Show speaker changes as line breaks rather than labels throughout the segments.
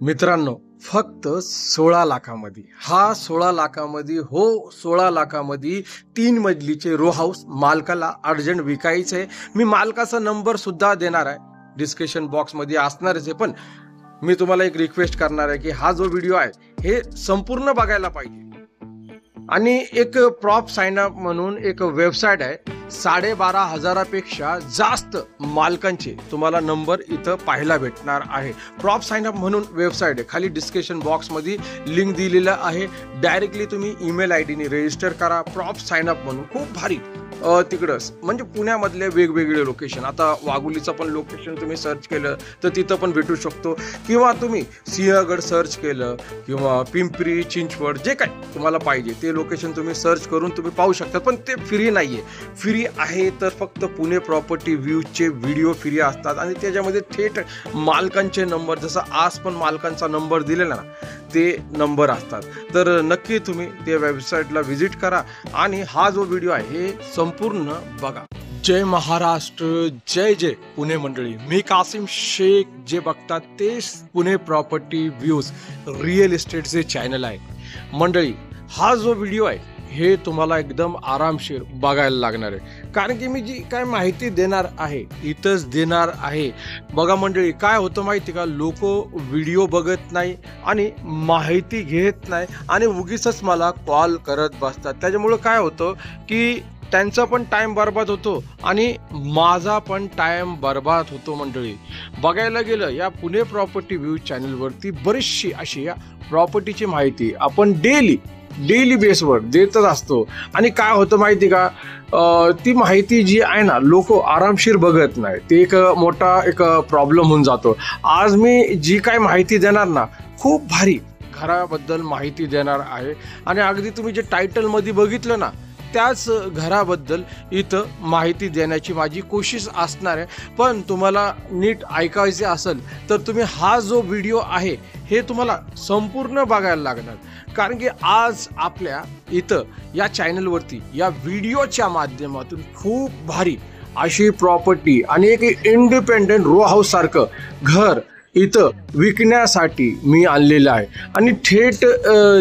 मित्रांनो, फक्त 16 लाखामध्ये, हा 16 लाखामध्ये, हो 16 लाखामध्ये 3 मजलीचे रो हाऊस मालकाला अर्जंट विकायचं आहे. मी मालकाचा नंबर सुद्धा देणार आहे, डिस्क्रिप्शन बॉक्समध्ये असणारच आहे. पण मी तुम्हाला एक रिक्वेस्ट करणार आहे की हा जो व्हिडिओ आहे हे संपूर्ण बघायला पाहिजे. आणि एक प्रॉप साइन अप म्हणून एक वेबसाईट आहे, 12,500पेक्षा जास्त मालकांचे तुम्हाला नंबर इथं पाहायला भेटणार आहे. प्रॉप साइन अप म्हणून वेबसाईट आहे, खाली डिस्क्रिप्शन बॉक्समध्ये लिंक दिलेलं आहे. डायरेक्टली तुम्ही ईमेल आयडीने रजिस्टर करा. प्रॉप साइन अप म्हणून खूप भारी तिकडं म्हणजे पुण्यामधले वेगवेगळे लोकेशन, आता वाघोलीचं पण लोकेशन तुम्ही सर्च केलं तर तिथं पण भेटू शकतो, किंवा तुम्ही सिंहगड सर्च केलं किंवा पिंपरी चिंचवड, जे काय तुम्हाला पाहिजे ते लोकेशन तुम्ही सर्च करून तुम्ही पाहू शकता. पण ते फ्री नाही आहे. फ्री आहे तर फक्त पुणे प्रॉपर्टी व्ह्यूजचे व्हिडिओ फ्री असतात आणि त्याच्यामध्ये थेट मालकांचे नंबर, जसं आज पण मालकांचा नंबर दिलेला ना, ते नंबर असतात. तर नक्की तुम्ही त्या वेबसाईटला व्हिजिट करा आणि हा जो व्हिडिओ आहे हे संपूर्ण बघा. जय महाराष्ट्र, जय जय पुणे मंडळी. मी कासिम शेख. जे बघतात ते पुणे प्रॉपर्टी व्ह्यूज रिअल इस्टेटचे चॅनल आहे. मंडळी, हा जो व्हिडिओ आहे हे तुम्हाला एकदम आरामशीर बघायला लागणार आहे, कारण की मी जी काय माहिती देणार आहे इथंच देणार आहे. बघा मंडळी, काय होतं माहिती का, लोक व्हिडिओ बघत नाही आणि माहिती घेत नाही आणि उगीचच मला कॉल करत बसतात. त्याच्यामुळं काय होतं की त्यांचा पण टाइम बर्बाद होतो आणि माझा पण टाइम बर्बाद होतो. मंडळी, बघायला गेलं या पुणे प्रॉपर्टी व्ह्यूज चॅनलवरती बरीचशी अशी या प्रॉपर्टीची माहिती आपण डेली बेसवर देतच असतो. आणि काय होतं माहिती का, ती माहिती जी आहे ना, लोक आरामशीर बघत नाही. ते एक मोठा एक प्रॉब्लेम होऊन जातो. आज मी जी काय माहिती देणार ना, खूप भारी घराबद्दल माहिती देणार आहे. आणि अगदी तुम्ही जे टायटलमध्ये बघितलं ना, त्याच घराबद्दल इथं माहिती देण्याची माझी कोशिश असणार आहे. पण तुम्हाला नीट ऐकायचे असेल तर तुम्ही हा जो व्हिडिओ आहे हे तुम्हाला संपूर्ण बघायला लागणार, कारण की आज आपल्या इथं या चॅनलवरती या व्हिडिओच्या माध्यमातून खूप भारी अशी प्रॉपर्टी आणि एक इंडिपेंडेंट रो हाऊस सारखं घर इथं विकण्यासाठी मी आणलेलं आहे. आणि थेट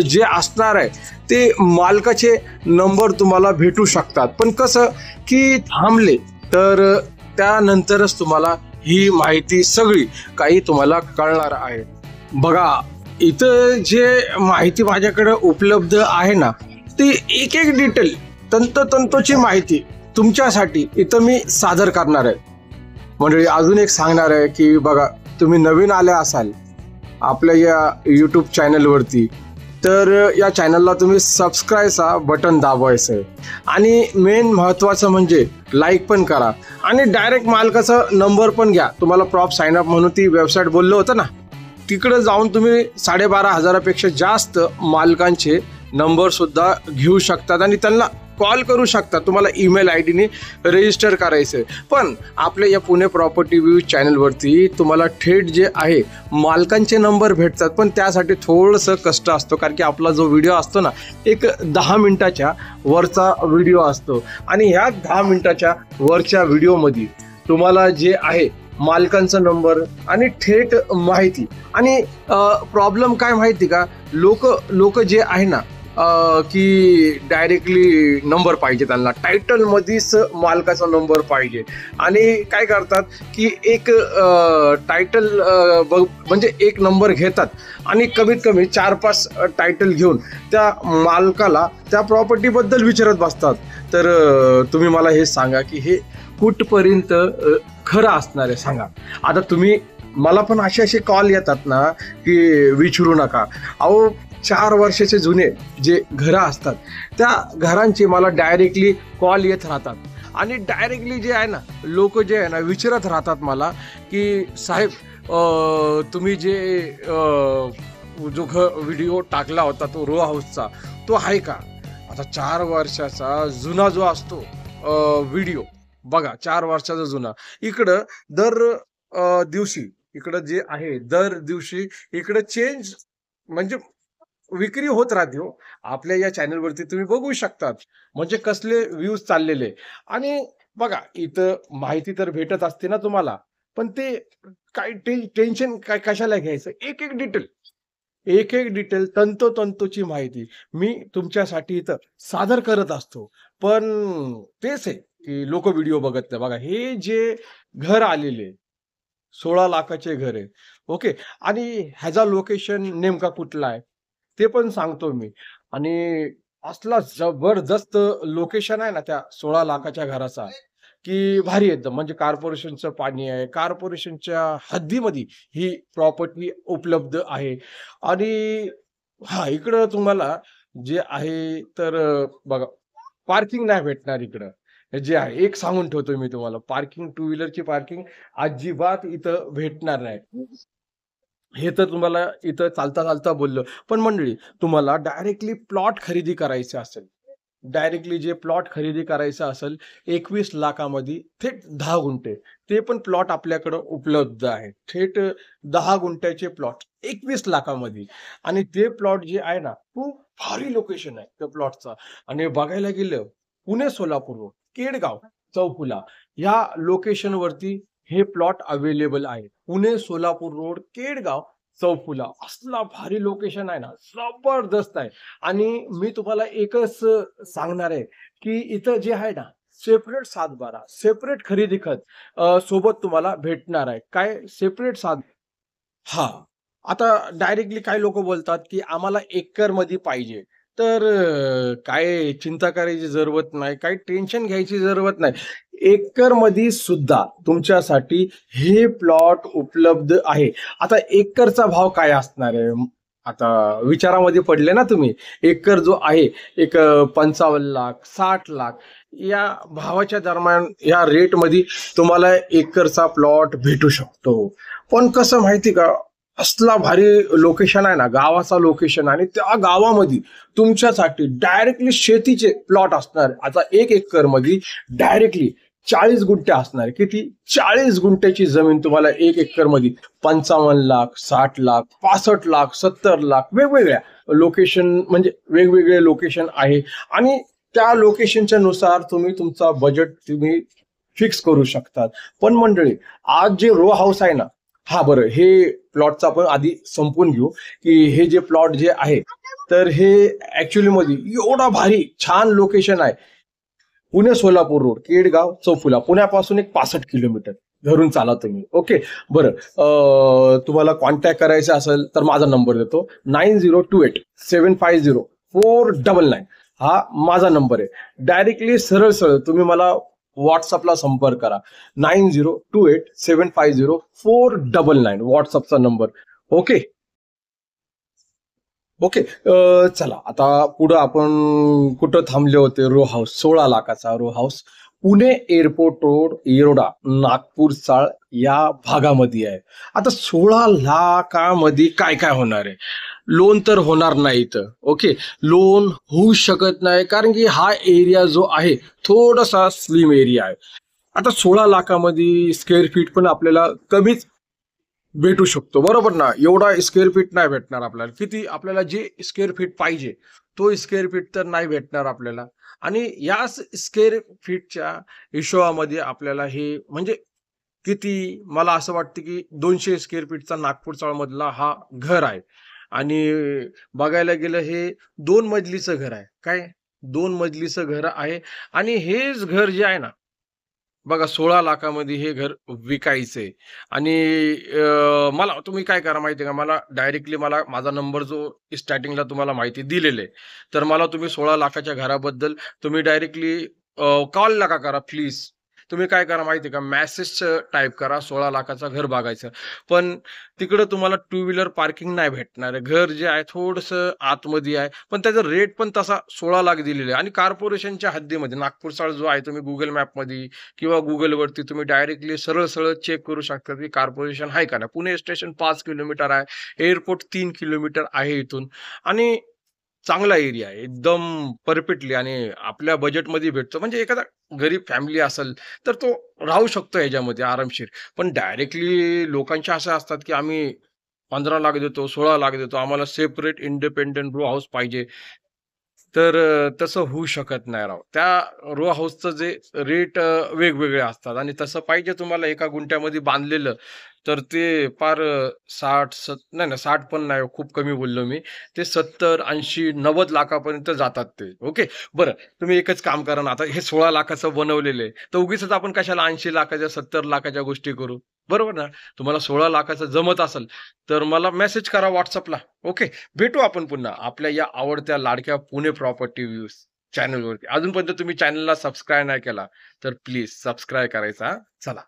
जे असणार आहे ते मालकाचे नंबर तुम्हाला भेटू शकतात. पण कसं की थांबले तर त्यानंतरच तुम्हाला ही माहिती सगळी काही तुम्हाला कळणार आहे. बघा, इथं जे माहिती माझ्याकडे उपलब्ध आहे ना, ती एक एक डिटेल तंतोतंतोची माहिती तुमच्यासाठी इथं मी सादर करणार आहे. म्हणजे अजून एक सांगणार आहे की बघा, तुम्ही नवीन आले असाल आपल्या या यूट्यूब चॅनलवरती तर या चॅनलला तुम्ही सबस्क्राईबचा बटन दाबायचं आहे. आणि मेन महत्त्वाचं म्हणजे लाईक पण करा आणि डायरेक्ट मालकाचा नंबर पण घ्या. तुम्हाला प्रॉप साइन अप म्हणून ती वेबसाईट बोललं होतं ना, तिकडे जाऊन तुम्ही 12,500पेक्षा जास्त मालकांचे नंबर सुद्धा घेऊ शकतात आणि त्यांना कॉल करू शकता. तुम्हाला ईमेल आयडीने रजिस्टर करायचं आहे. पण आपल्या या पुणे प्रॉपर्टी व्ह्यूज चॅनलवरती तुम्हाला थेट जे आहे मालकांचे नंबर भेटतात. पण त्यासाठी थोडंसं कष्ट असतो, कारण की आपला जो व्हिडिओ असतो ना, एक 10 मिनिटाच्या वरचा व्हिडिओ असतो. आणि ह्या 10 मिनिटाच्या वरच्या व्हिडिओमध्ये तुम्हाला जे आहे मालकांचा नंबर आणि थेट माहिती. आणि प्रॉब्लेम काय माहिती का, लोक जे आहे ना की डायरेक्टली नंबर पाहिजे, त्यांना टायटलमध्येच मालकाचा नंबर पाहिजे. आणि काय करतात की एक टायटल म्हणजे एक नंबर घेतात आणि कमीत कमी 4-5 टायटल घेऊन त्या मालकाला त्या प्रॉपर्टीबद्दल विचारत बसतात. तर तुम्ही मला हे सांगा की हे कुठपर्यंत खरं असणार आहे, सांगा. आता तुम्ही मला पण असे कॉल येतात ना की विचारू नका. अहो, 4 वर्षाचे जुने जे घरं असतात त्या घरांचे मला डायरेक्टली कॉल येत राहतात. आणि डायरेक्टली जे आहे ना, लोक जे आहे ना विचारत राहतात मला की साहेब, तुम्ही जे जो व्हिडिओ टाकला होता तो रो हाऊसचा, तो आहे का? आता 4 वर्षाचा जुना जो असतो व्हिडिओ, बघा 4 वर्षाचा जुना, इकडं दर दिवशी इकडं जे आहे दर दिवशी इकडं चेंज म्हणजे विक्री होत राहते हो. आपल्या या चॅनलवरती तुम्ही बघू शकतात म्हणजे कसले व्ह्यूज चाललेले. आणि बघा, इथं माहिती तर भेटत असते ना तुम्हाला, पण ते काय टेन्शन काय कशाला घ्यायचं? एक एक डिटेल तंतोतंतोची माहिती मी तुमच्यासाठी इथं सादर करत असतो. पण तेच आहे, की लोकं व्हिडिओ बघत नाही. बघा हे जे घर आलेले 16,00,000चे घर आहे. ओके. आणि ह्याचा लोकेशन नेमका कुठला आहे? ते पण सांगतो मी. आणि असला जबरदस्त लोकेशन आहे ना त्या 16,00,000च्या घराचा, की भारी एकदम. म्हणजे कॉर्पोरेशनचं पाणी आहे. कॉर्पोरेशनच्या हद्दीमध्ये ही प्रॉपर्टी उपलब्ध आहे. आणि हां, इकडं तुम्हाला जे आहे तर बघा पार्किंग नाही भेटणार इकडं. जे आहे एक सांगून ठेवतो मी तुम्हाला, पार्किंग टू व्हीलरची पार्किंग अजिबात इथं भेटणार नाही. हे तर तुम्हाला इथं चालता-चालता बोललो. पण मंडळी तुम्हाला डायरेक्टली प्लॉट खरेदी करायचं असेल, डायरेक्टली जे प्लॉट खरेदी करायचं असेल 21,00,000 मध्ये थेट 10 गुंठे. ते पण प्लॉट आपल्याकडं उपलब्ध आहे. थेट 10 गुंठ्याचे प्लॉट 21,00,000 मध्ये. आणि ते प्लॉट जे आहे ना, खूप भारी लोकेशन आहे त्या प्लॉटचा. आणि बघायला गेलं पुणे-सोलापूर रोड, केडगाव, चौफुला या लोकेशनवरती हे प्लॉट अवेलेबल आहे. पुणे-सोलापूर रोड, केडगाव, चौफुला असला भारी लोकेशन आहे ना, जबरदस्त आहे. आणि मी तुम्हाला एकच सांगणार आहे, की इथं जे आहे ना, सेपरेट 7/12 सेपरेट खरेदी खत सोबत तुम्हाला भेटणार आहे. काय सेपरेट हां. आता डायरेक्टली काही लोकं बोलतात, की आम्हाला एकरमध्ये पाहिजे. तर काय चिंता करायची जरूरत नाही, काही टेन्शन घ्यायची जरूरत नाही. एकरमध्ये सुद्धा तुमच्यासाठी हे प्लॉट उपलब्ध आहे. आता एकरचा भाव काय असणार आहे? आता विचारामध्ये पडले ना तुम्ही. एकर जो आहे एक 55,00,000 60,00,000 या भावाच्या दरम्यान या रेटमध्ये तुम्हाला एकरचा प्लॉट भेटू शकतो. पण कसं माहिती का? असला भारी लोकेशन आहे ना, गावाचा लोकेशन आणि त्या गावामध्ये तुमच्यासाठी डायरेक्टली शेतीचे प्लॉट असणार. आता 1 एकरमध्ये डायरेक्टली 40 गुंठे असणार. किती? 40 गुंठ्याची जमीन तुम्हाला 1 एकरमध्ये 55,00,000 60,00,000 65,00,000 70,00,000 वेगवेगळ्या लोकेशन म्हणजे वेगवेगळे लोकेशन आहे. आणि त्या लोकेशनच्या नुसार तुम्ही तुमचा बजेट फिक्स करू शकतात. पण मंडळी आज जे रो हाऊस आहे ना, बरं हे प्लॉटचं आपण आधी संपवून घेऊ, की हे जे प्लॉट जे आहे, तर हे ॲक्चुअली मध्ये एवढा भारी छान लोकेशन आहे. पुणे-सोलापूर रोड, केडगाव, चौफुला. पुण्यापासून एक 65 किलोमीटर धरून चाला तुम्ही. ओके. बरं तुम्हाला कॉन्टॅक्ट करायचा असेल तर माझा नंबर देतो 9028750499 हा माझा नंबर आहे. डायरेक्टली सरळ-सरळ तुम्ही मला WhatsAppला संपर्क करा. 9028750499 WhatsAppचा नंबर. ओके. ओके. चला आता पुढं आपण कुठं थांबले होते? रो हाऊस 16,00,000चा row house Pune airport road, Yerwada, Nagpur Chawl या भागामध्ये आहे. आता 16,00,000मध्ये काय काय होणार आहे? लोन तर होणार नाही इथं. ओके. लोन होऊ शकत नाही कारण की हा एरिया जो आहे थोडासा स्लिम एरिया आहे. आता 16,00,000मध्ये स्क्वेअर फीट पण आपल्याला कमीच भेटू शकतो. बरोबर ना? एवढा स्क्वेअर फीट नाही भेटणार आपल्याला. किती आपल्याला जे स्क्वेअर फीट पाहिजे, तो स्क्वेअर फीट तर नाही भेटणार आपल्याला. आणि याच स्क्वेअर फीटच्या हिशोबामध्ये आपल्याला हे म्हणजे किती मला असं वाटतं, की 200 स्क्वेअर फीटचा नागपूर चाळमधला हा घर आहे. आणि बघायला गेलं हे 2 मजलीचं घर आहे. काय? 2 मजलीचं घर आहे. आणि हेच घर जे आहे ना बघा 16,00,000मध्ये हे घर विकायचंय. आणि मला तुम्ही काय करा माहिती आहे का, मला डायरेक्टली मला माझा नंबर जो स्टार्टिंगला तुम्हाला माहिती दिलेला आहे. तर मला तुम्ही 16,00,000च्या घराबद्दल तुम्ही डायरेक्टली कॉल नका करा प्लीज. तुम्ही काय करा माहिती आहे का, मेसेज टाइप करा 16,00,000चं घर बघायचं. पण तिकडं तुम्हाला टू व्हीलर पार्किंग नाही भेटणार आहे. घर जे आहे थोडंसं आतमध्ये आहे. पण त्याचा रेट पण तसा 16,00,000 दिलेला आहे. आणि कॉर्पोरेशनच्या हद्दीमध्ये नागपूरचा जो आहे तुम्ही Google मॅपमध्ये किंवा Googleवरती तुम्ही डायरेक्टली सरळ-सरळ चेक करू शकता, की कॉर्पोरेशन आहे का नाही. पुणे स्टेशन 5 किलोमीटर आहे. एअरपोर्ट 3 किलोमीटर आहे इथून. आणि चांगला एरिया आहे. एकदम परफेक्टली आणि आपल्या बजेटमध्ये भेटतो. म्हणजे एखादा गरीब फॅमिली असेल, तर तो राहू शकतो ह्याच्यामध्ये आरामशीर. पण डायरेक्टली लोकांच्या अशा असतात, की आम्ही 15,00,000 देतो, 16,00,000 देतो. आम्हाला सेपरेट इंडिपेंडंट रो हाऊस पाहिजे. तर तसं होऊ शकत नाही राव. त्या रो हाऊसचं जे रेट वेगवेगळे असतात आणि तसं पाहिजे तुम्हाला एका गुंठ्यामध्ये बांधलेलं, तर ते पार 60 नाही, नाही 60 पण नाही, खूप कमी बोललो मी. ते 70, 80, 90 लाखापर्यंत जातात ते. ओके. बरं, तुम्ही एकच काम करा ना, आता हे 16 लाखाचं बनवलेलं आहे, तर उगीचच आपण कशाला 80 लाखाच्या, 70 लाखाच्या गोष्टी करू. बरोबर ना? तुम्हाला 16 लाखाचं जमत असेल, तर मला मेसेज करा WhatsAppला. ओके. भेटू आपण पुन्हा आपल्या या आवडत्या लाडक्या पुणे प्रॉपर्टी व्ह्यूज चॅनलवरती. अजूनपर्यंत तुम्ही चॅनलला सबस्क्राईब नाही केला, तर प्लीज सबस्क्राईब करायचा हां. चला.